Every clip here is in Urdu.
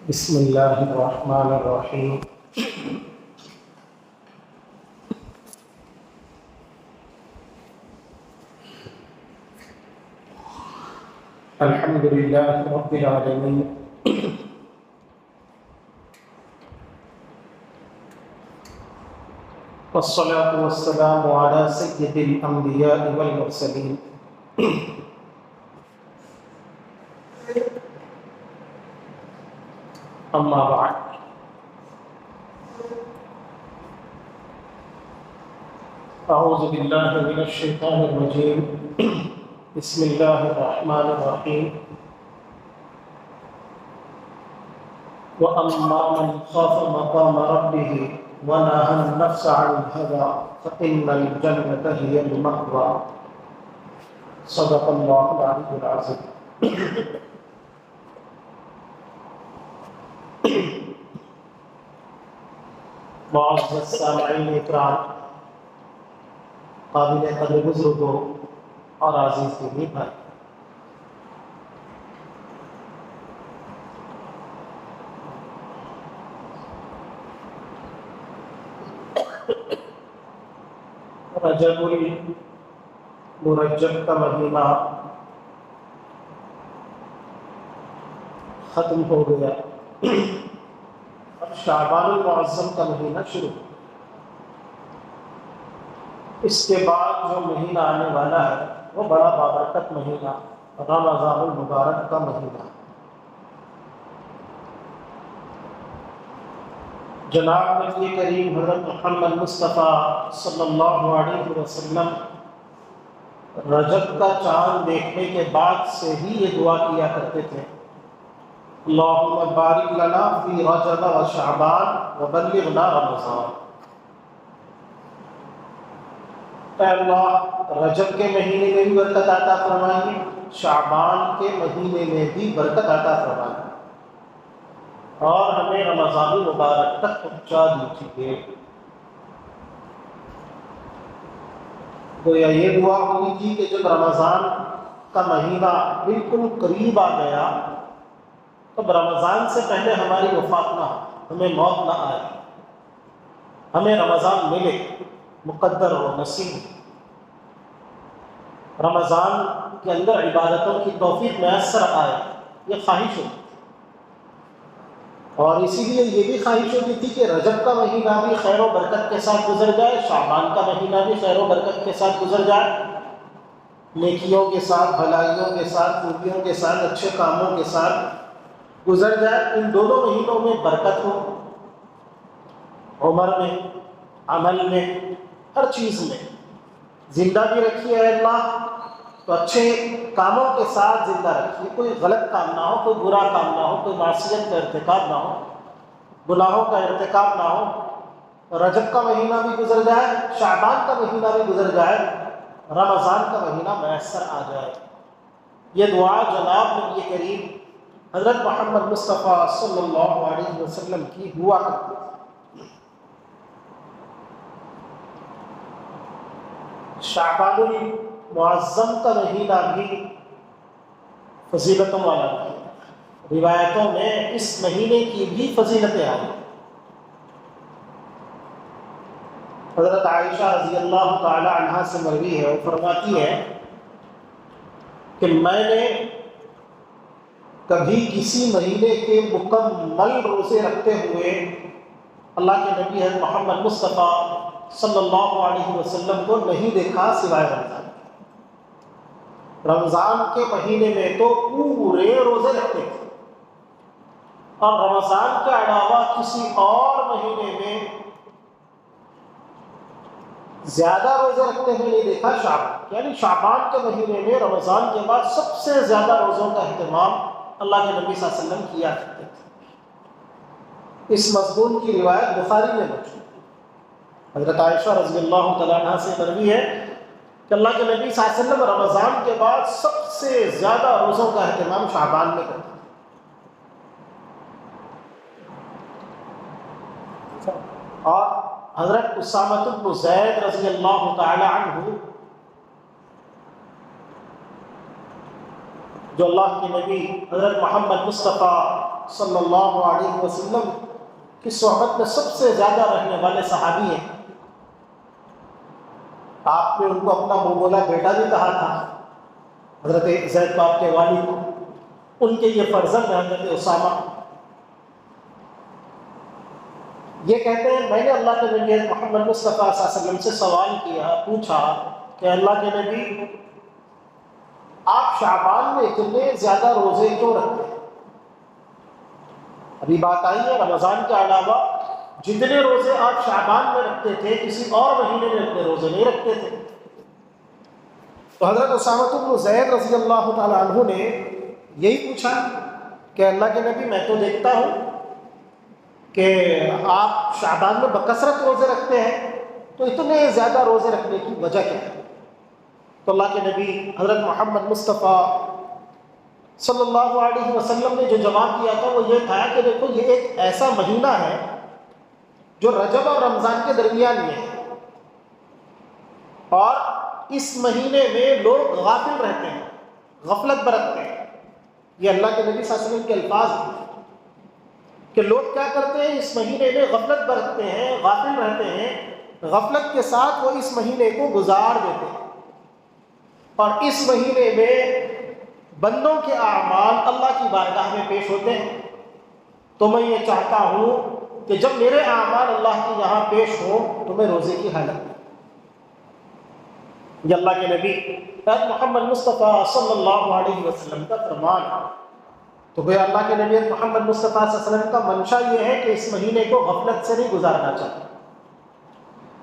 بسم اللہ الرحمن الرحیم۔ الحمد للہ رب العالمین، والصلاة والسلام علی سید الانبیاء والمرسلین، اما بعد۔ اعوذ باللہ من الشیطان الرجیم، بسم اللہ الرحمن الرحیم۔ وَأَمَّا مَنْ خَافَ مَقَامَ رَبِّهِ وَنَهَى النَّفْسَ عَنِ الْهَوَىٰ فَإِنَّ الْجَنَّةَ هِيَ الْمَأْوَىٰ۔ صدق اللہ العلی العظیم۔ معزز سامعین اکرام، قابل قدر بزرگوں اور عزیز دینی بھائی، رجب المرجب کا مہینہ ختم ہو گیا اور شعبان المعظم کا مہینہ شروع۔ اس کے بعد جو مہینہ آنے والا ہے وہ بڑا بابرکت مہینہ رمضان المبارک کا مہینہ۔ جناب نبی کریم حضرت محمد مصطفیٰ صلی اللہ علیہ وسلم رجب کا چاند دیکھنے کے بعد سے ہی یہ دعا کیا کرتے تھے، اللہم بارک لنا فی رجب و شعبان وبلغنا رمضان۔ اے اللہ، رجب کے مہینے میں بھی برکت عطا فرمائیے، شعبان کے مہینے میں بھی برکت عطا فرمائیے، اور ہمیں رمضان المبارک تک پہنچا دیجیے۔ گویا یہ دعا ہوئی تھی کہ جب رمضان کا مہینہ بالکل قریب آ گیا، تب رمضان سے پہلے ہماری وفات نہ ہو، ہمیں موت نہ آئے، ہمیں رمضان ملے، مقدر ہو، نصیب ہو، رمضان کے اندر عبادتوں کی توفیق میسر آئے، یہ خواہش ہوتی تھی۔ اور اسی لیے یہ بھی خواہش ہوتی تھی کہ رجب کا مہینہ بھی خیر و برکت کے ساتھ گزر جائے، شعبان کا مہینہ بھی خیر و برکت کے ساتھ گزر جائے، نیکیوں کے ساتھ، بھلائیوں کے ساتھ، خوبیوں کے ساتھ، اچھے کاموں کے ساتھ گزر جائے۔ ان دونوں مہینوں میں برکت ہو، عمر میں، عمل میں، ہر چیز میں۔ زندہ بھی رکھیے اے اللہ تو اچھے کاموں کے ساتھ زندہ رکھیے، کوئی غلط کام نہ ہو، کوئی برا کام نہ ہو، کوئی معصیت کا ارتکاب نہ ہو، گناہوں کا ارتکاب نہ ہو۔ رجب کا مہینہ بھی گزر جائے، شعبان کا مہینہ بھی گزر جائے، رمضان کا مہینہ میسر آ جائے۔ یہ دعا جناب نبی کریم حضرت محمد مصطفیٰ صلی اللہ علیہ وسلم کی ہوا کرتی تھی۔ شعبان المعظم کا مہینہ بھی فضیلتوں والا ہے، روایتوں میں اس مہینے کی بھی فضیلتیں آئی۔ حضرت عائشہ رضی اللہ تعالی عنہا سے مروی ہے، وہ فرماتی ہے کہ میں نے کبھی کسی مہینے کے مکمل روزے رکھتے ہوئے اللہ کے نبی حضرت محمد مصطفیٰ صلی اللہ علیہ وسلم کو نہیں دیکھا سوائے رمضان۔ رمضان کے مہینے میں تو پورے روزے رکھتے تھے، اور رمضان کے علاوہ کسی اور مہینے میں زیادہ روزے رکھتے ہوئے نہیں دیکھا شعبان، یعنی شعبان کے مہینے میں رمضان کے بعد سب سے زیادہ روزوں کا اہتمام اللہ کے نبی صلی اللہ علیہ وسلم کیا کرتے تھے۔ اس مضمون کی روایت بخاری میں موجود ہے۔ حضرت عائشہ رضی اللہ تعالیٰ عنہ سے مروی ہے کہ اللہ کے نبی صلی اللہ علیہ وسلم رمضان کے بعد سب سے زیادہ روزوں کا اہتمام شعبان میں کرتے تھے۔ اور حضرت اسامہ بن زید رضی اللہ تعالی عنہ جو اللہ کے نبی حضرت محمد مصطفیٰ صلی اللہ علیہ وسلم کی صحبت میں سب سے زیادہ رہنے والے صحابی ہیں. آپ نے ان کو اپنا منہ بولا بیٹا بھی کہا تھا. حضرت زید کو آپ کے والد کو، ان کے یہ فرزند ہیں حضرت اسامہ. یہ کہتے ہیں میں نے اللہ کے نبی محمد مصطفیٰ صلی اللہ علیہ وسلم سے سوال کیا، پوچھا کہ اللہ کے نبی آپ شعبان میں اتنے زیادہ روزے کیوں رکھتے ہیں؟ ابھی بات آئی ہے رمضان کے علاوہ جتنے روزے آپ شعبان میں رکھتے تھے کسی اور مہینے میں اتنے روزے نہیں رکھتے تھے. تو حضرت اسامہ بن زید رضی اللہ تعالیٰ عنہ نے یہی پوچھا کہ اللہ کے نبی میں تو دیکھتا ہوں کہ آپ شعبان میں بکثرت روزے رکھتے ہیں، تو اتنے زیادہ روزے رکھنے کی وجہ کیا ہے؟ تو اللہ کے نبی حضرت محمد مصطفیٰ صلی اللہ علیہ وسلم نے جو جواب دیا تھا وہ یہ تھا کہ دیکھو یہ ایک ایسا مہینہ ہے جو رجب اور رمضان کے درمیان میں ہے، اور اس مہینے میں لوگ غافل رہتے ہیں، غفلت برتتے ہیں. یہ اللہ کے نبی صلی اللہ علیہ وسلم کے الفاظ ہیں کہ لوگ کیا کرتے ہیں اس مہینے میں غفلت برتتے ہیں، غافل رہتے ہیں، غفلت کے ساتھ وہ اس مہینے کو گزار دیتے ہیں. اور اس مہینے میں بندوں کے اعمال اللہ کی بارگاہ میں پیش ہوتے ہیں. تو میں یہ چاہتا ہوں کہ جب میرے اعمال اللہ کے یہاں پیش ہوں تو میں روزے کی حالت میں. یہ اللہ کے نبی محمد مصطفیٰ صلی اللہ علیہ وسلم کا فرمان. تو گویا اللہ کے نبی محمد مصطفیٰ صلی اللہ علیہ وسلم کا منشا یہ ہے کہ اس مہینے کو غفلت سے نہیں گزارنا چاہیے.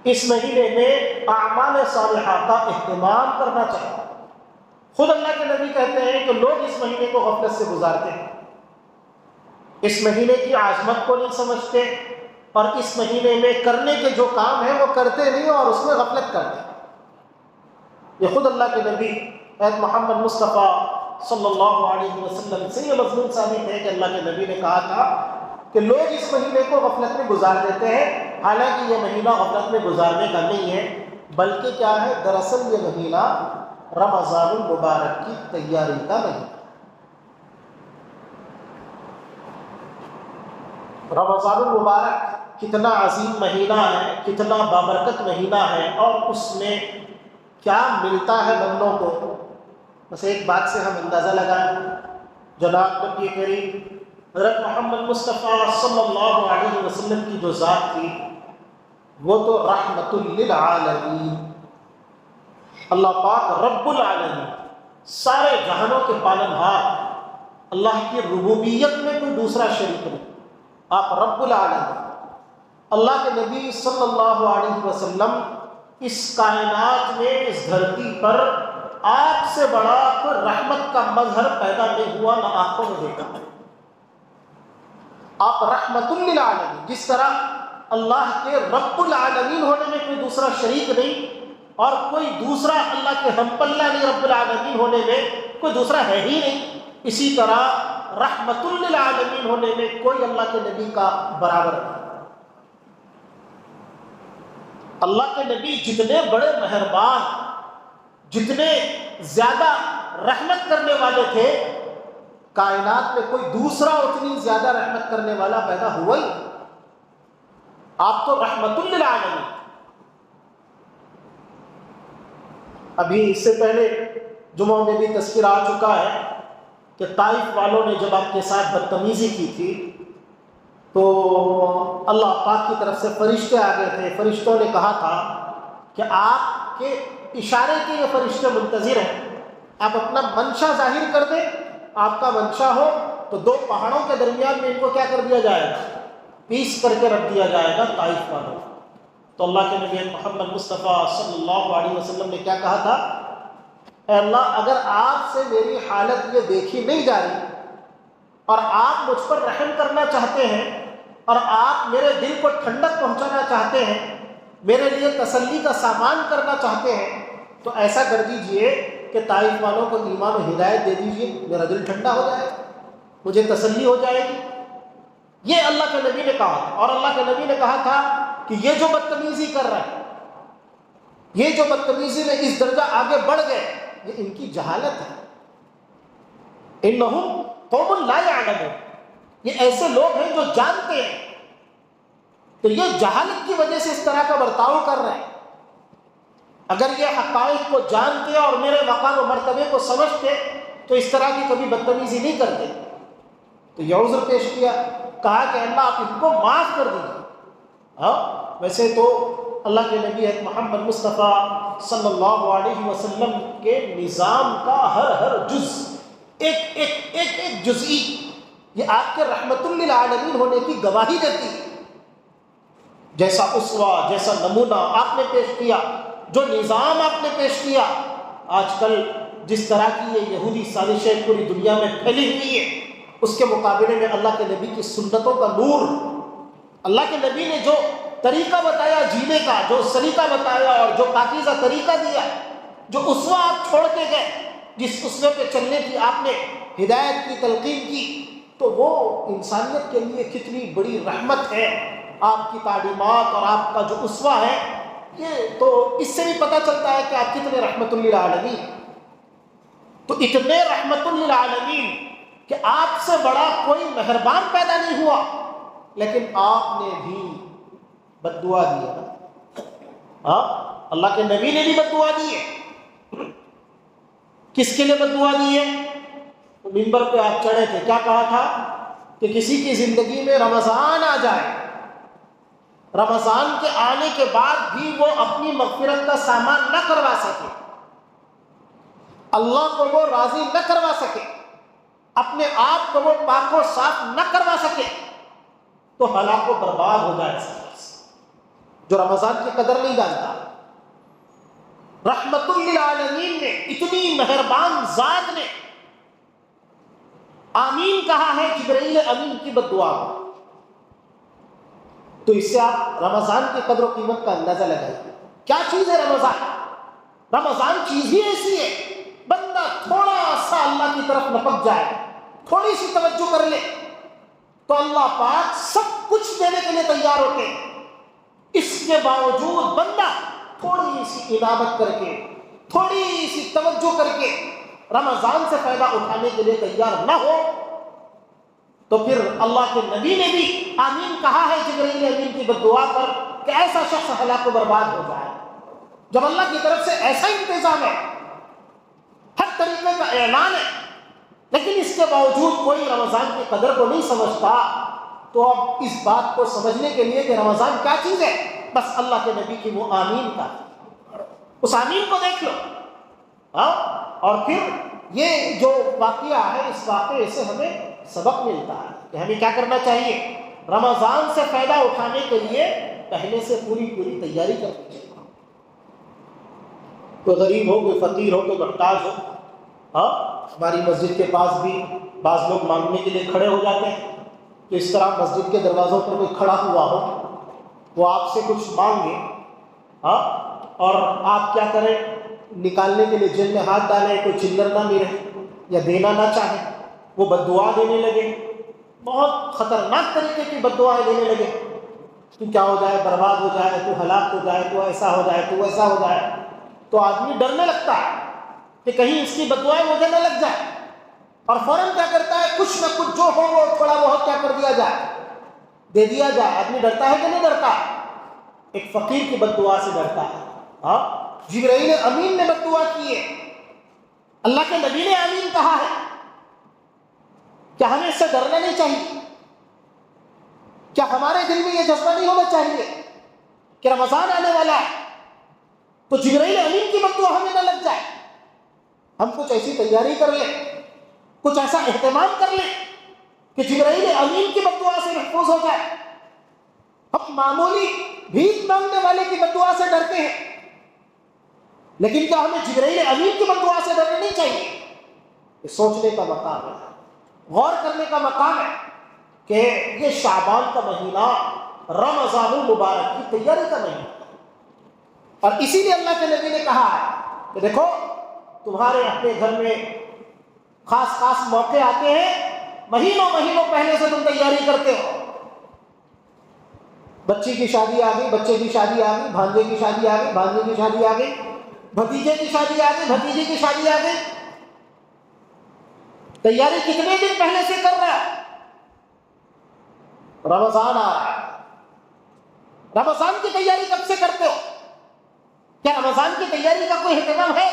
اس مہینے میں اعمال صالحہ کا اہتمام کرنا چاہیے. خود اللہ کے نبی کہتے ہیں کہ لوگ اس مہینے کو غفلت سے گزارتے ہیں، اس مہینے کی عظمت کو نہیں سمجھتے، اور اس مہینے میں کرنے کے جو کام ہیں وہ کرتے نہیں اور اس میں غفلت کرتے ہیں. یہ خود اللہ کے نبی محمد مصطفیٰ صلی اللہ علیہ وسلم سے یہ مضمون ثابت ہے کہ اللہ کے نبی نے کہا تھا کہ لوگ اس مہینے کو غفلت میں گزار دیتے ہیں، حالانکہ یہ مہینہ غفلت میں گزارنے کا نہیں ہے، بلکہ کیا ہے، دراصل یہ مہینہ رمضان المبارک کی تیاری کا مہینہ. رمضان المبارک کتنا عظیم مہینہ ہے، کتنا بابرکت مہینہ ہے، اور اس میں کیا ملتا ہے بندوں کو. بس ایک بات سے ہم اندازہ لگائیں، جناب نبی کریم حضرت محمد مصطفیٰ صلی اللہ علیہ وسلم کی جو ذات تھی وہ تو رحمت للعالمین، اللہ پاک رب العالمین، سارے جہانوں کے پالنہار. اللہ کی ربوبیت میں کوئی دوسرا شریک نہیں، آپ رب العالمین. اللہ کے نبی صلی اللہ علیہ وسلم اس کائنات میں، اس دھرتی پر آپ سے بڑا کوئی رحمت کا مظہر پیدا نہیں ہوا، نہ آنکھوں میں دیکھا. آپ رحمت للعالمین، جس طرح اللہ کے رب العالمین ہونے میں کوئی دوسرا شریک نہیں اور کوئی دوسرا اللہ کے ہم پلہ نہیں، رب العالمین ہونے میں کوئی دوسرا ہے ہی نہیں، اسی طرح رحمت للعالمین ہونے میں کوئی اللہ کے نبی کا برابر نہیں. اللہ کے نبی جتنے بڑے مہربان، جتنے زیادہ رحمت کرنے والے تھے، کائنات میں کوئی دوسرا اتنی زیادہ رحمت کرنے والا پیدا ہوا ہی. آپ تو رحمت للعالمین. ابھی اس سے پہلے جمعوں میں بھی تذکر آ چکا ہے کہ طائف والوں نے جب آپ کے ساتھ بدتمیزی کی تھی تو اللہ پاک کی طرف سے فرشتے آ گئے تھے. فرشتوں نے کہا تھا کہ آپ کے اشارے کے یہ فرشتے منتظر ہیں، آپ اپنا منشا ظاہر کر دیں. آپ کا منشا ہو تو دو پہاڑوں کے درمیان میں ان کو کیا کر دیا جائے گا، پیس کر کے رکھ دیا جائے گا طائف والوں. تو اللہ کے نبی محمد مصطفیٰ صلی اللہ علیہ وسلم نے کیا کہا تھا، اے اللہ اگر آپ سے میری حالت یہ دیکھی نہیں جا رہی اور آپ مجھ پر رحم کرنا چاہتے ہیں اور آپ میرے دل کو ٹھنڈک پہنچانا چاہتے ہیں، میرے لیے تسلی کا سامان کرنا چاہتے ہیں، تو ایسا کر دیجئے کہ طائف والوں کو ایمان و ہدایت دے دیجئے، میرا دل ٹھنڈا ہو جائے، مجھے تسلی ہو جائے گی. یہ اللہ کے نبی نے کہا تھا. اور اللہ کے نبی نے کہا تھا کہ یہ جو بدتمیزی کر رہے ہیں، یہ جو بدتمیزی میں اس درجہ آگے بڑھ گئے، یہ ان کی جہالت ہے. انہم قوم لا یعلمون، یہ ایسے لوگ ہیں جو جانتے ہیں، تو یہ جہالت کی وجہ سے اس طرح کا برتاؤ کر رہے ہیں۔ اگر یہ حقائق کو جانتے اور میرے مقام و مرتبے کو سمجھتے تو اس طرح کی کبھی بدتمیزی نہیں کرتے۔ تو یہ عذر پیش کیا، کہا کہ اللہ آپ ان کو معاف کر دیجیے۔ ویسے تو اللہ کے نبی محمد مصطفیٰ صلی اللہ علیہ وسلم کے نظام کا ہر جز، ایک جزئی یہ آپ کے رحمت للعالمین ہونے کی گواہی دیتی ہے۔ جیسا اسوہ، جیسا نمونہ آپ نے پیش کیا، جو نظام آپ نے پیش کیا، آج کل جس طرح کی یہ یہودی سازشیں پوری دنیا میں پھیلی ہوئی ہے، اس کے مقابلے میں اللہ کے نبی کی سنتوں کا نور، اللہ کے نبی نے جو طریقہ بتایا جینے کا، جو سلیقہ بتایا اور جو پاکیزہ طریقہ دیا، جو اسوہ آپ چھوڑ کے گئے، جس اسوے پہ چلنے کی آپ نے ہدایت کی، تلقین کی، تو وہ انسانیت کے لیے کتنی بڑی رحمت ہے۔ آپ کی تعلیمات اور آپ کا جو اسوہ ہے، یہ تو اس سے بھی پتہ چلتا ہے کہ آپ کتنے رحمت للعالمین۔ تو اتنے رحمت للعالمین کہ آپ سے بڑا کوئی مہربان پیدا نہیں ہوا، لیکن آپ نے بھی بد دعا دی ہے۔ اللہ کے نبی نے بھی بد دعا دی ہے۔ کس کے لیے بد دعا دی ہے؟ منبر پہ آپ چڑھے تھے، کیا کہا تھا کہ کسی کی زندگی میں رمضان آ جائے، رمضان کے آنے کے بعد بھی وہ اپنی مغفرت کا سامان نہ کروا سکے، اللہ کو وہ راضی نہ کروا سکے، اپنے آپ کو وہ پاک و صاف نہ کروا سکے، تو ہلاک و برباد ہو جائے۔ جو رمضان کی قدر نہیں جانتا، رحمت للعالمین نے، اتنی مہربان ذات نے آمین کہا ہے جبرائیل امین کی بد دعا کو۔ تو اس سے آپ رمضان کی قدر و قیمت کا اندازہ لگائیے۔ کیا چیز ہے رمضان؟ رمضان چیز ہی ایسی ہے، بندہ تھوڑا سا اللہ کی طرف لپک جائے، تھوڑی سی توجہ کر لے، تو اللہ پاک سب کچھ دینے کے لیے تیار ہوتے ہیں۔ اس کے باوجود بندہ تھوڑی سی عنابت کر کے، تھوڑی سی توجہ کر کے رمضان سے فائدہ اٹھانے کے لیے تیار نہ ہو، تو پھر اللہ کے نبی نے بھی آمین کہا ہے جبرائیل امین کی بد دعا پر کہ ایسا شخص ہلاک و برباد ہو جائے۔ جب اللہ کی طرف سے ایسا انتظام ہے، ہر طریقے کا اعلان ہے، لیکن اس کے باوجود کوئی رمضان کی قدر کو نہیں سمجھتا، تو اب اس بات کو سمجھنے کے لیے کہ رمضان کیا چیز ہے، بس اللہ کے نبی کی وہ آمین کا، اس آمین کو دیکھ لو۔ اور پھر یہ جو واقعہ ہے، اس واقعے سے ہمیں سبق ملتا ہے کہ ہمیں کیا کرنا چاہیے، رمضان سے فائدہ اٹھانے کے لیے پہلے سے پوری تیاری کرنی چاہیے۔ کوئی غریب ہو، کوئی فقیر ہو، کوئی محتاج ہو، ہماری مسجد کے پاس بھی بعض لوگ مانگنے کے لیے کھڑے ہو جاتے ہیں، تو اس طرح مسجد کے دروازوں پر کوئی کھڑا ہوا ہو، وہ آپ سے کچھ مانگے، اور آپ کیا کریں، نکالنے کے لیے جیب میں ہاتھ ڈالیں، کوئی چلر نہ ملے یا دینا نہ چاہے، وہ بد دعا دینے لگے، بہت خطرناک طریقے کی بد دعائیں دینے لگے، تو کیا ہو جائے، برباد ہو جائے، تو ہلاک ہو جائے، تو ایسا ہو جائے، تو ویسا ہو جائے، تو آدمی ڈرنے لگتا ہے کہ کہیں اس کی بد دعائیں مجھے نہ لگ جائے، اور فوراً کیا کرتا ہے، کچھ نہ کچھ جو ہو وہ تھوڑا بہت کیا کر دیا جائے، دے دیا جائے۔ آدمی ڈرتا ہے کہ نہیں ڈرتا؟ ایک فقیر کی بد دعا سے ڈرتا ہے۔ جبرائیل امین نے بد دعا کی ہے، اللہ کے نبی نے آمین کہا ہے، کیا ہمیں اس سے ڈرنا نہیں چاہیے؟ کیا ہمارے دل میں یہ جذبہ نہیں ہونا چاہیے کہ رمضان آنے والا ہے تو جبرائیل امین کی بد دعا ہمیں نہ لگ جائے؟ ہم کچھ ایسی تیاری کر لیں، کچھ ایسا اہتمام کر لیں کہ جبرائیل امین کی بد دعا سے محفوظ ہو جائے۔ ہم معمولی بھیک مانگنے والے کی بد دعا سے ڈرتے ہیں، لیکن کیا ہمیں جبرائیل امین کی بد دعا سے ڈرنا نہیں چاہیے؟ یہ سوچنے کا مقام ہے، غور کرنے کا مقام ہے کہ یہ شعبان کا مہینہ رمضان المبارک کی تیاری کا مہینہ، اور اسی لیے اللہ کے نبی نے کہا ہے کہ دیکھو تمہارے اپنے گھر میں خاص موقع آتے ہیں، مہینوں پہلے سے تم تیاری کرتے ہو، بچی کی شادی آ گئی، بچے کی شادی آ گئی، بھانجے کی شادی آ گئی، بھانجے کی شادی آ گئی، بھتیجے کی شادی آ گئی، بھتیجے کی شادی آ گئی، تیاری کتنے دن پہلے سے کر رہا ہے؟ رمضان آ رہا ہے، رمضان کی تیاری کب سے کرتے ہو؟ کیا رمضان کی تیاری کا کوئی اہتمام ہے؟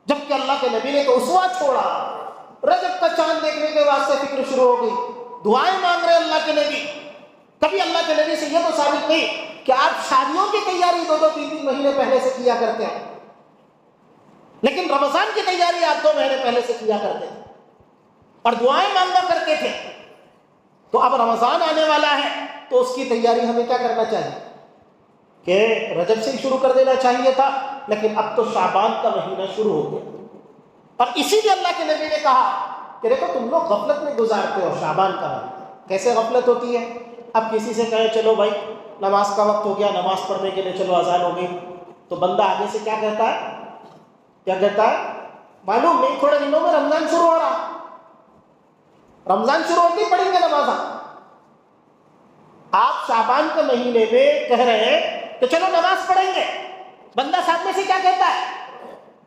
جبکہ اللہ کے نبی نے تو اسوہ چھوڑا، رجب کا چاند دیکھنے کے واسطے فکر شروع ہو گئی، دعائیں مانگ رہے اللہ کے نبی۔ کبھی اللہ کے نبی سے یہ تو ثابت نہیں کہ آپ شادیوں کی تیاری 2-2 3-3 مہینے پہلے سے کیا کرتے ہیں، لیکن رمضان کی تیاری آپ 2 مہینے پہلے سے کیا کرتے تھے اور دعائیں مانگا کرتے تھے۔ تو اب رمضان آنے والا ہے تو اس کی تیاری ہمیں کیا کرنا چاہیے کہ رجب سے ہی شروع کر دینا چاہیے تھا، لیکن اب تو شعبان کا مہینہ شروع ہو گیا، اور اسی لیے اللہ کے نبی نے کہا کہ دیکھو تم لوگ غفلت میں گزارتے ہو شعبان کا مہینہ۔ کیسے غفلت ہوتی ہے؟ اب کسی سے کہیں چلو بھائی نماز کا وقت ہو گیا، نماز پڑھنے کے لیے چلو، اذان ہو گئی، تو بندہ آگے سے کیا کہتا ہے؟ کیا کہتا ہے؟ معلوم نہیں، تھوڑے دنوں میں رمضان شروع ہو رہا، رمضان شروع ہوتے ہی پڑھیں گے نماز۔ آپ شعبان کے مہینے میں کہہ رہے ہیں کہ چلو نماز پڑھیں گے، بندہ ساتھ میں سے کیا کہتا ہے؟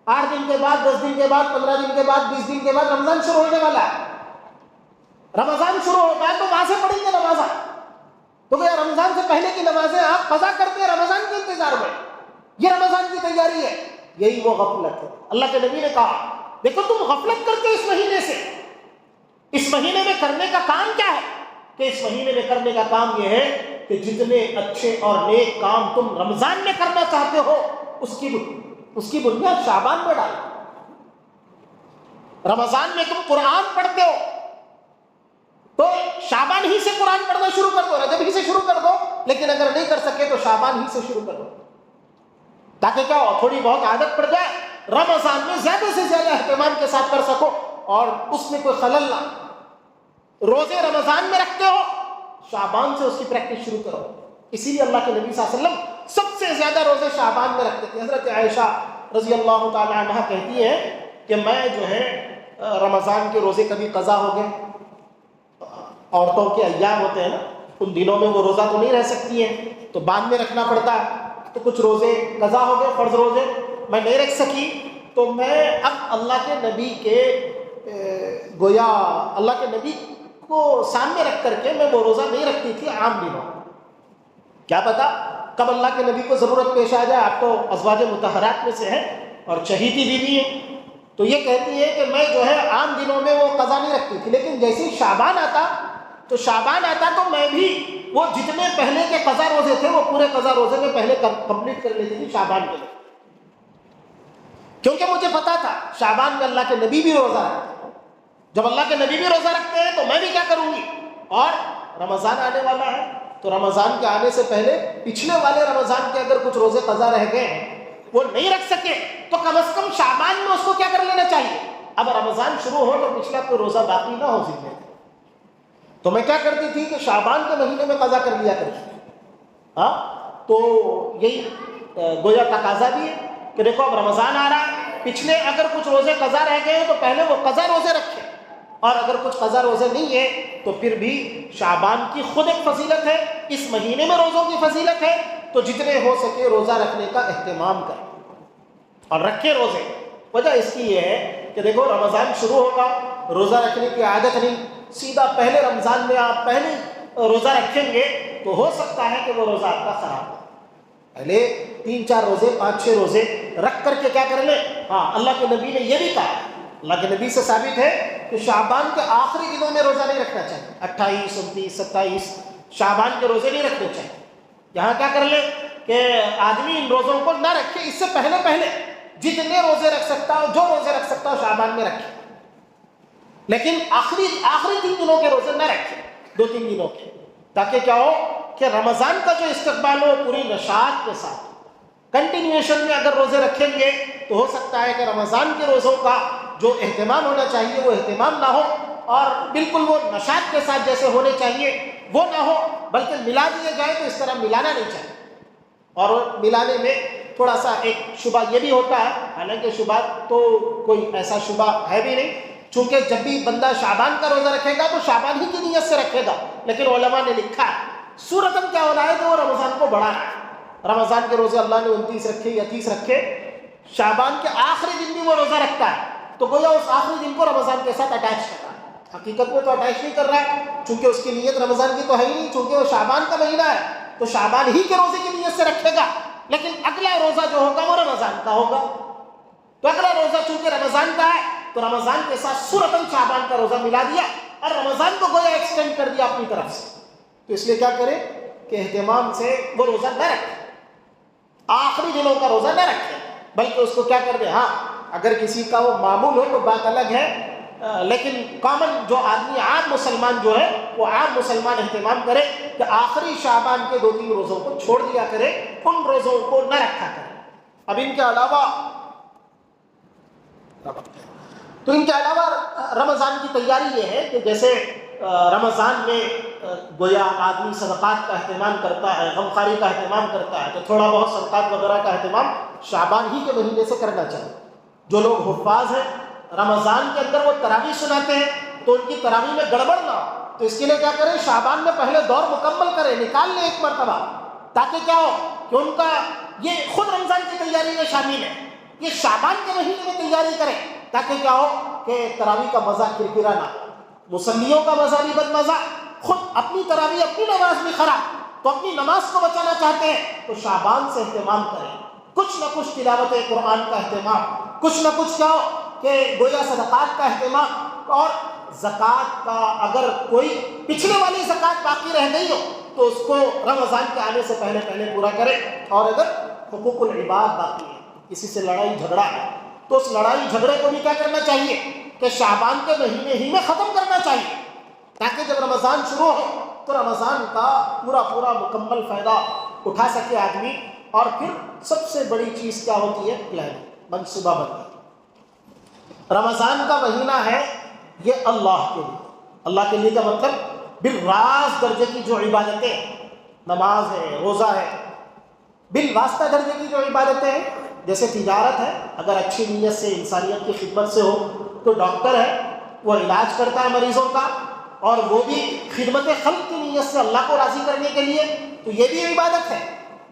8 دن کے بعد، 10 دن کے بعد، 15 دن کے بعد، 20 دن کے بعد رمضان شروع ہونے والا ہے، رمضان شروع ہوتا ہے تو وہاں سے پڑھیں گے نماز۔ تو کیا رمضان سے پہلے کی نمازیں آپ قضا کرتے ہیں رمضان کے انتظار میں؟ یہ رمضان کی تیاری ہے، یہی وہ غفلت ہے۔ اللہ کے نبی نے کہا دیکھو تم غفلت کرتے اس مہینے سے، اس مہینے میں کرنے کا کام کیا ہے؟ کہ اس مہینے میں کرنے کا کام یہ ہے کہ جتنے اچھے اور نیک کام تم رمضان میں کرنا چاہتے ہو اس کی بنیاد شعبان میں ڈالو۔ رمضان میں تم قرآن پڑھتے ہو تو شعبان ہی سے قرآن پڑھنا شروع کر دو، رجب ہی سے شروع کر دو، لیکن اگر نہیں کر سکے تو شعبان ہی سے شروع کر دو، تاکہ کیا ہو تھوڑی بہت عادت پڑ جائے، رمضان میں زیادہ سے زیادہ اہتمام کے ساتھ کر سکو اور اس میں کوئی خلل نہ۔ روزے رمضان میں رکھتے ہو، شعبان سے اس کی پریکٹس شروع کرو۔ اسی لیے اللہ کے نبی صلی اللہ علیہ وسلم سب سے زیادہ روزے شعبان میں رکھتے تھے۔ حضرت عائشہ رضی اللہ تعالی عنہ کہتی ہے کہ میں جو ہے رمضان کے روزے کبھی قضا ہو گئے، عورتوں کے ایام ہوتے ہیں نا، ان دنوں میں وہ روزہ تو نہیں رہ سکتی ہیں تو بعد میں رکھنا پڑتا ہے، تو کچھ روزے قضا ہو گئے، فرض روزے میں نہیں رکھ سکی، تو میں اب اللہ کے نبی کے گویا اللہ کے نبی کو سامنے رکھ کر کے میں وہ روزہ نہیں رکھتی تھی عام دنوں۔ کیا پتا کب اللہ کے نبی کو ضرورت پیش آ جائے، آپ تو ازواج مطہرات میں سے ہیں اور چہیتی بیوی ہیں، تو یہ کہتی ہے کہ میں جو ہے عام دنوں میں وہ قضا نہیں رکھتی تھی، لیکن جیسے ہی شعبان آتا تو میں بھی وہ جتنے پہلے کے قضا روزے تھے وہ پورے قضا روزے میں پہلے کمپلیٹ کر لیتی تھی شعبان کے لیے، کیونکہ مجھے پتا تھا شعبان میں اللہ کے نبی بھی روزہ رکھتے ہیں، جب اللہ کے نبی بھی روزہ رکھتے ہیں تو میں بھی کیا کروں گی، اور رمضان آنے والا ہے تو رمضان کے آنے سے پہلے پچھلے والے رمضان کے اگر کچھ روزے قضا رہ گئے وہ نہیں رکھ سکے تو کم از کم شعبان میں اس کو کیا کر لینا چاہیے، اب رمضان شروع ہو تو پچھلا کوئی روزہ باقی نہ ہو ذمہ، تو میں کیا کرتی تھی کہ شعبان کے مہینے میں قضا کر لیا کرتی تھی۔ تو یہی گویا تقاضا بھی ہے کہ دیکھو اب رمضان آ رہا ہے، پچھلے اگر کچھ روزے قضا رہ گئے تو پہلے وہ قضا روزے رکھے، اور اگر کچھ قضا روزے نہیں ہے تو پھر بھی شعبان کی خود ایک فضیلت ہے، اس مہینے میں روزوں کی فضیلت ہے، تو جتنے ہو سکے روزہ رکھنے کا اہتمام کریں اور رکھے روزے۔ وجہ اس کی یہ ہے کہ دیکھو رمضان شروع ہوگا، روزہ رکھنے کی عادت نہیں، سیدھا پہلے رمضان میں آپ پہلے روزہ رکھیں گے تو ہو سکتا ہے کہ وہ روزہ آپ کا خراب ہو۔ پہلے 3-4 روزے 5-6 روزے رکھ کر کے کیا کر لیں۔ ہاں اللہ کے نبی نے یہ بھی کہا، اللہ کے نبی سے ثابت ہے کہ شعبان کے آخری دنوں میں روزہ نہیں رکھنا چاہیے، 28 29 27 شعبان کے روزے نہیں رکھنے چاہیے۔ یہاں کیا کر لیں کہ آدمی ان روزوں کو نہ رکھے، اس سے پہلے جتنے روزے رکھ سکتا ہو، جو روزے رکھ سکتا ہو شعبان میں رکھے، لیکن آخری 3 دنوں کے روزے نہ رکھے، 2-3 دنوں کے، تاکہ کیا ہو کہ رمضان کا جو استقبال ہو پوری نشاط کے ساتھ کنٹینیوشن میں اگر روزے رکھیں گے تو ہو سکتا ہے کہ رمضان کے روزوں کا جو اہتمام ہونا چاہیے وہ اہتمام نہ ہو، اور بالکل وہ نشاط کے ساتھ جیسے ہونے چاہیے وہ نہ ہو، بلکہ ملا دیے جائے تو اس طرح ملانا نہیں چاہیے۔ اور ملانے میں تھوڑا سا ایک شبہ یہ بھی ہوتا ہے، حالانکہ شبہ تو کوئی ایسا شبہ ہے بھی نہیں، چونکہ جب بھی بندہ شعبان کا روزہ رکھے گا تو شعبان ہی کی نیت سے رکھے گا، لیکن علماء نے لکھا ہے صورتاً کیا ہونا ہے کہ وہ رمضان کو بڑھانا ہے۔ رمضان کے روزے اللہ نے 29 رکھے یا 30 رکھے، شعبان کے آخری دن بھی وہ روزہ رکھتا ہے تو گویا اس آخری دن کو رمضان کے ساتھ اٹیچ کرنا ہے، حقیقت میں تو اٹیچ نہیں کر رہا ہے، چونکہ اس کی نیت رمضان کی تو ہے ہی نہیں، چونکہ وہ شعبان کا مہینہ ہے تو شعبان ہی کے روزے کی نیت سے رکھے گا، لیکن اگلا روزہ جو ہوگا وہ رمضان کا ہوگا۔ تو اگلا روزہ چونکہ رمضان کا ہے تو رمضان کے ساتھ صورتاً شعبان کا روزہ ملا دیا اور رمضان کو گویا ایکسٹینڈ کر دیا اپنی طرف سے۔ تو اس لیے کیا کرے کہ اہتمام سے وہ روزہ نہ رکھے، آخری دنوں کا روزہ نہ رکھے، بلکہ اس کو کیا کر دے، ہاں اگر کسی کا وہ معمول ہو تو بات الگ ہے، لیکن کامن جو آدمی عام مسلمان جو ہے وہ عام مسلمان اہتمام کرے کہ آخری شعبان کے 2-3 روزوں کو چھوڑ دیا کرے، ان روزوں کو نہ رکھا کرے۔ اب ان کے علاوہ رمضان کی تیاری یہ ہے کہ جیسے رمضان میں گویا آدمی صدقات کا اہتمام کرتا ہے، غمخواری کا اہتمام کرتا ہے، تو تھوڑا بہت صدقات وغیرہ کا اہتمام شعبان ہی کے مہینے سے کرنا چاہیے۔ جو لوگ حفاظ ہیں رمضان کے اندر وہ تراویح سناتے ہیں تو ان کی تراویح میں گڑبڑ نہ ہو، تو اس کے لیے کیا کریں، شعبان میں پہلے دور مکمل کریں، نکال لیں ایک مرتبہ، تاکہ کیا ہو کہ ان کا یہ خود رمضان کی تیاری میں شامل ہے، یہ شعبان کے مہینے میں تیاری کریں تاکہ کیا ہو کہ تراویح کا مزہ کرکرا نہ ہو، مصلیوں کا مزہ بھی بد مزہ، خود اپنی تراویح اپنی نماز بھی خراب، تو اپنی نماز کو بچانا چاہتے ہیں تو شعبان سے اہتمام کریں، کچھ نہ کچھ تلاوت قرآن کا اہتمام، کچھ نہ کچھ کیا ہو کہ گویا صدقات کا اہتمام، اور زکوٰۃ کا اگر کوئی پچھلے والی زکوٰۃ باقی رہ گئی ہو تو اس کو رمضان کے آنے سے پہلے پورا کرے، اور اگر حقوق العباد باقی ہے، کسی سے لڑائی جھگڑا ہے تو اس لڑائی جھگڑے کو بھی کیا کرنا چاہیے کہ شعبان کے مہینے ہی میں ختم کرنا چاہیے، تاکہ جب رمضان شروع ہو تو رمضان کا پورا مکمل فائدہ اٹھا سکے آدمی۔ اور پھر سب سے بڑی چیز کیا ہوتی ہے، پلاننگ، منصوبہ بندی۔ رمضان کا مہینہ ہے یہ اللہ کے لیے، اللہ کے لیے کا مطلب بالراز درجے کی جو عبادتیں، نماز ہے، روزہ ہے، بالواسطہ درجے کی جو عبادتیں ہیں، جیسے تجارت ہے، اگر اچھی نیت سے انسانیت کی خدمت سے ہو تو ڈاکٹر ہے وہ علاج کرتا ہے مریضوں کا، اور وہ بھی خدمت خلق کی نیت سے اللہ کو راضی کرنے کے لیے، تو یہ بھی عبادت ہے،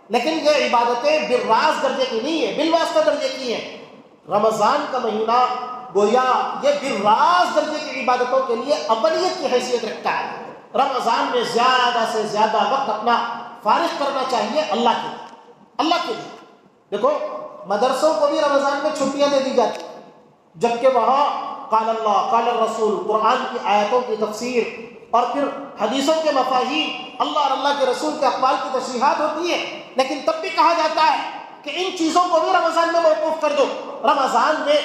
لیکن یہ عبادتیں بالراز درجے کی نہیں ہے، بالواسطہ درجے کی ہیں۔ رمضان کا مہینہ گویا یہ بالراز درجے کی عبادتوں کے لیے اولیت کی حیثیت رکھتا ہے۔ رمضان میں زیادہ سے زیادہ وقت اپنا فارغ کرنا چاہیے اللہ کے لیے، اللہ کے لیے۔ دیکھو مدرسوں کو بھی رمضان میں چھٹیاں دے دی جاتی ہیں، جبکہ وہاں قال اللہ قال الرسول، قرآن کی آیتوں کی تفسیر اور پھر حدیثوں کے مفاہیم، اللہ اور اللہ کے رسول کے اقوال کی تشریحات ہوتی ہیں، لیکن تب بھی کہا جاتا ہے کہ ان چیزوں کو بھی رمضان میں موقوف کر دو۔ رمضان میں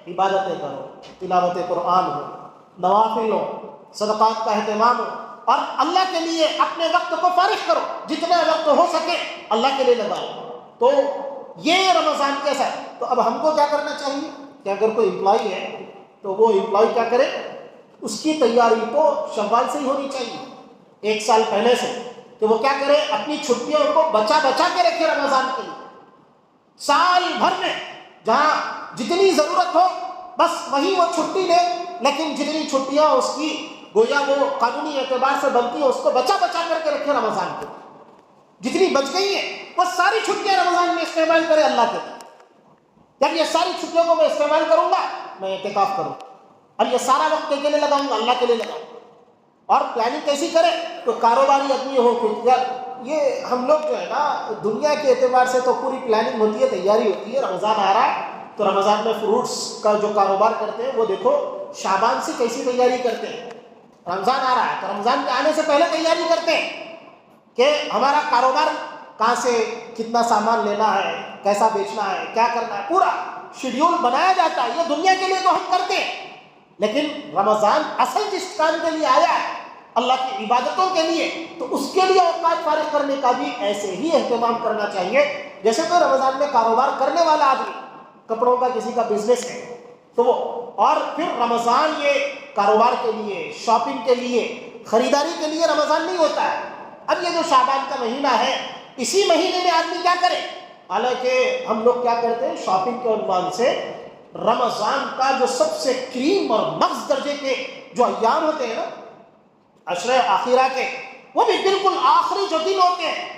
عبادتیں کرو، تلاوت قرآن ہو، نوافل ہو، صدقات کا اہتمام ہو، اور اللہ کے لیے اپنے وقت کو فارغ کرو، جتنا وقت ہو سکے اللہ کے لیے لگاؤ۔ تو یہ رمضان کیسا ہے؟ تو اب ہم کو کیا کرنا چاہیے کہ اگر کوئی امپلائی ہے تو وہ امپلائی کیا کرے، اس کی تیاری تو شوال سے ہی ہونی چاہیے، 1 سال پہلے سے، کہ وہ کیا کرے، اپنی چھٹیوں کو بچا کے رکھے رمضان کے لیے، سال بھر میں جہاں جتنی ضرورت ہو بس وہی وہ چھٹی لے، لیکن جتنی چھٹیاں اس کی گویا وہ قانونی اعتبار سے بنتی ہیں اس کو بچا کر کے رکھے رمضان کے، جتنی بچ گئی ہیں وہ ساری چھٹیاں رمضان میں استعمال کرے اللہ کے لیے۔ جب یہ ساری چھٹیوں کو میں استعمال کروں گا میں اعتکاف کروں گا، اور یہ سارا وقت کے لیے لگاؤں گا، اللہ کے لیے لگاؤں گا۔ اور پلاننگ کیسی کرے، تو کاروباری آدمی ہو، یہ ہم لوگ جو ہے نا دنیا کے اعتبار سے تو پوری پلاننگ ہوتی ہے، تیاری ہوتی ہے۔ رمضان آ رہا ہے تو رمضان میں فروٹس کا جو کاروبار کرتے ہیں وہ دیکھو شعبان سے کیسی تیاری کرتے ہیں۔ رمضان آ رہا ہے تو رمضان کے آنے سے پہلے تیاری کرتے ہیں کہ ہمارا کاروبار کہاں سے کتنا سامان لینا ہے، کیسا بیچنا ہے، کیا کرنا ہے، پورا شیڈیول بنایا جاتا ہے۔ یہ دنیا کے لیے تو ہم کرتے ہیں، لیکن رمضان اصل جس کام کے لیے آیا ہے، اللہ کی عبادتوں کے لیے، تو اس کے لیے اوقات فارغ کرنے کا بھی ایسے ہی اہتمام کرنا چاہیے جیسے کوئی رمضان میں کاروبار کرنے والا آدمی، کپڑوں کا کسی کا بزنس ہے تو وہ، اور پھر رمضان یہ کاروبار کے لیے، شاپنگ کے لیے، خریداری کے لیے رمضان نہیں ہوتا ہے۔ اب یہ جو شعبان کا مہینہ ہے، اسی مہینے میں آدمی کیا کرے، حالانکہ ہم لوگ کیا کرتے ہیں شاپنگ کے عنوان سے رمضان کا جو سب سے کریم اور مغز درجے کے جو ایام ہوتے ہیں نا، عشرہ آخرہ کے، وہ بھی بالکل آخری جو دن ہوتے ہیں،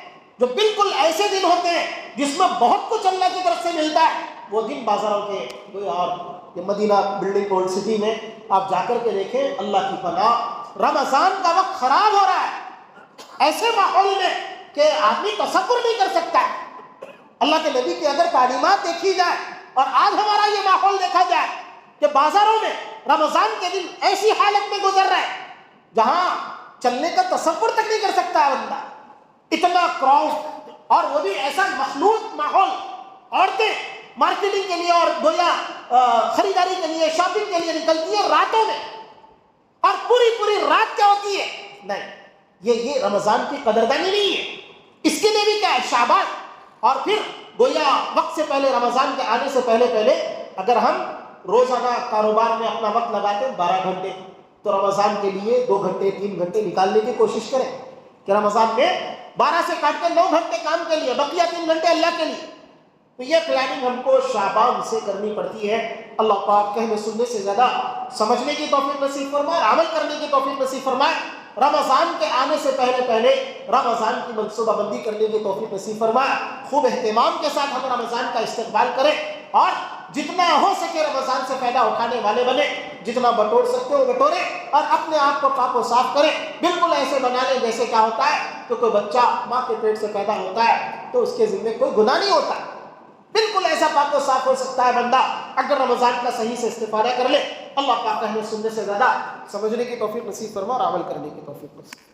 جو بالکل ایسے دن ہوتے ہیں جس میں بہت کچھ اللہ کی طرف سے ملتا ہے، وہ دن بازاروں کے کوئی اور یہ مدینہ بلڈنگ اولڈ سٹی میں آپ جا کر کے دیکھیں، اللہ کی پناہ، رمضان کا وقت خراب ہو رہا ہے ایسے ماحول میں کہ آدمی تصور نہیں کر سکتا ہے۔ اللہ کے نبی کی اگر تعلیمات دیکھی جائے اور آج ہمارا یہ ماحول دیکھا جائے کہ بازاروں میں رمضان کے دن ایسی حالت میں گزر رہا ہے جہاں چلنے کا تصور تک نہیں کر سکتا ہے بندہ، اتنا کراؤڈ، اور وہ بھی ایسا مخلوط ماحول، عورتیں مارکیٹنگ کے لیے اور گویا خریداری کے لیے، شاپنگ کے لیے نکلتی ہیں راتوں میں، اور پوری رات کیا ہوتی ہے؟ نہیں، یہ رمضان کی قدردانی نہیں ہے۔ اس کے لیے بھی کیا ہے؟ شعبان، اور پھر گویا وقت سے پہلے، رمضان کے آنے سے پہلے اگر ہم روزانہ کاروبار میں اپنا وقت لگاتے ہیں 12 گھنٹے، تو رمضان کے لیے 2 گھنٹے 3 گھنٹے نکالنے کی کوشش کریں کہ رمضان میں 12 سے کاٹ کے 9 گھنٹے کام کے لیے، بقیہ 3 گھنٹے اللہ کے لیے۔ تو یہ پلاننگ ہم کو شعبان سے کرنی پڑتی ہے۔ اللہ پاک کہنے سننے سے زیادہ سمجھنے کی توفیق نصیب فرمائے، عمل کرنے کی توفیق نصیب فرمائے، رمضان کے آنے سے پہلے رمضان کی منصوبہ بندی کرنے کی توفیق نصیب فرمائے۔ خوب اہتمام کے ساتھ ہم رمضان کا استقبال کریں اور جتنا ہو سکے رمضان سے فائدہ اٹھانے والے بنے، جتنا بٹور سکتے ہو بٹورے، اور اپنے آپ کو پاک و صاف کریں۔ بالکل ایسے بنا لیں جیسے کیا ہوتا ہے کہ کوئی بچہ ماں کے پیٹ سے پیدا ہوتا ہے تو اس کے ذمہ کوئی گناہ نہیں ہوتا، بالکل ایسا پاک و صاف ہو سکتا ہے بندہ اگر رمضان کا صحیح سے استفادہ کر لے۔ اللہ پاک کہنے سننے سے زیادہ سمجھنے کی توفیق نصیب فرما اور عمل کرنے کی توفیق نصیب۔